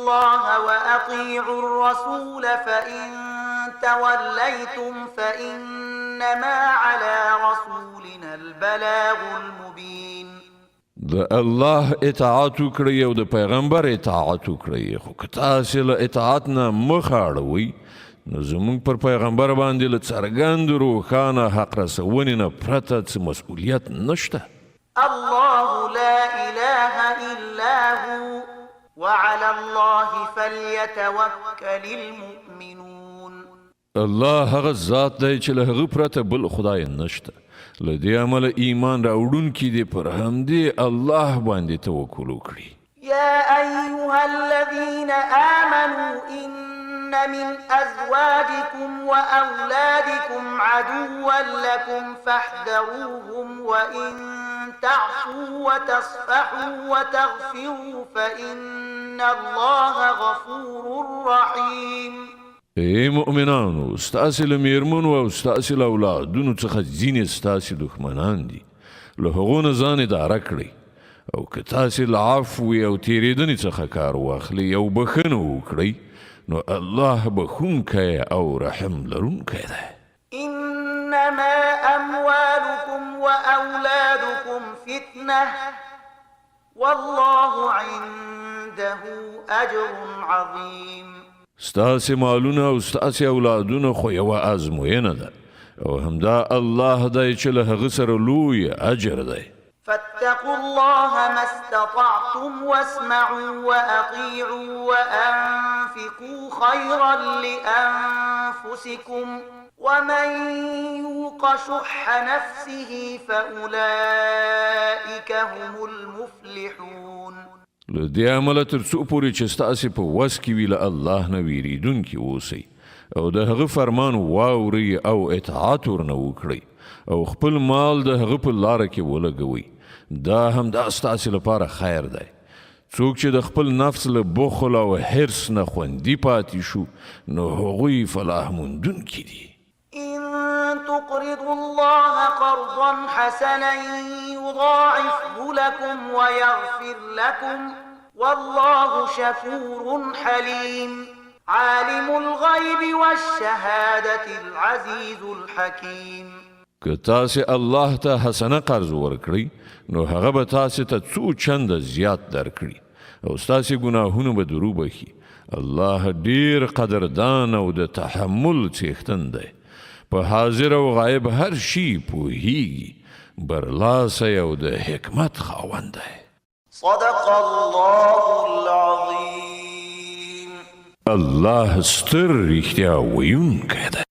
الله وأطيعوا الرسول فإن توليتم فإنما على رسولنا البلاغ المبين. د الله اطاعت وکړئ او د پیغمبر اطاعت وکړئ، خو که تاسې له اطاعت نه مخ اړوئ نو زموږ پر پیغمبر باندې له څرګند روښانه حق رسونې نه پرته څه مسؤلیت نشته. الله لا إله إلا هو وعلى الله فليتوكل المؤمنون. الله هغه ذات دی چې له هغه پرته بل خدای نشته. له دې امله ایمان راوړونکي دې پر همدې الله باندې توکل وکړي. يا أيها الذين آمنوا إن من أزواجكم وأولادكم عدوا لكم فاحذروهم وإن تعفوا وتصفحوا وتغفروا فإن الله غفور رحيم. ای مؤمنانو، ستاسې له میرمنو او ستاسې له اولادونو څخه ځینې ستاسې دښمنان دي، له هغو نه ځان اداره کړئ، او که تاسې له عفوې او تېرېدنې څخه کار واخلئ او بښنه وکړئ نو الله بخونکی او رحم لرونکی دی. إنما أموالكم وأولادكم فتنة والله عنده أجر عظيم. ستاسې مالونه او ستاسې اولادونه خو یوه ازموینه ده او همدا الله دی چې له هغه سره لوی اجر دی. فاتقوا الله ما استطعتم واسمعوا وأطيعوا وأنفقوا خيرا لأنفسكم ومن يوق شح نفسه فأولئك هم المفلحون. له دې امله تر څو پورې چې ستاسې په وس کې وي له الله نه ویریدونکي اوسئ او د هغه فرمان واورئ او اطاعت ورنه وکړئ او خپل مال د هغه په لاره کې ولګوئ. دا همدا ستاسې لپاره خیر دی. څوک چې د خپل نفس له بخل او حرص نه خوندي پاتې شو نو هغوی فلاح موندونکي دي. إن تقرضوا الله قرضا حسنا يضاعفه لكم ويغفر لكم والله شكور حليم. عالم الغيب والشهادة العزيز الحكيم. که تاسې الله ته حسنه قرض ورکړئ نو هغه به تاسې ته څو چنده زیات درکړي او ستاسې ګناهونه به درو بخي. الله ډیر قدردان او د تحمل څښتن دی، په حاضر او غایب هر شي پوهیږي، برلاسی او د حکمت خاوند دی. صدق الله العظيم. الله ستر رښتیا ویونکی دی.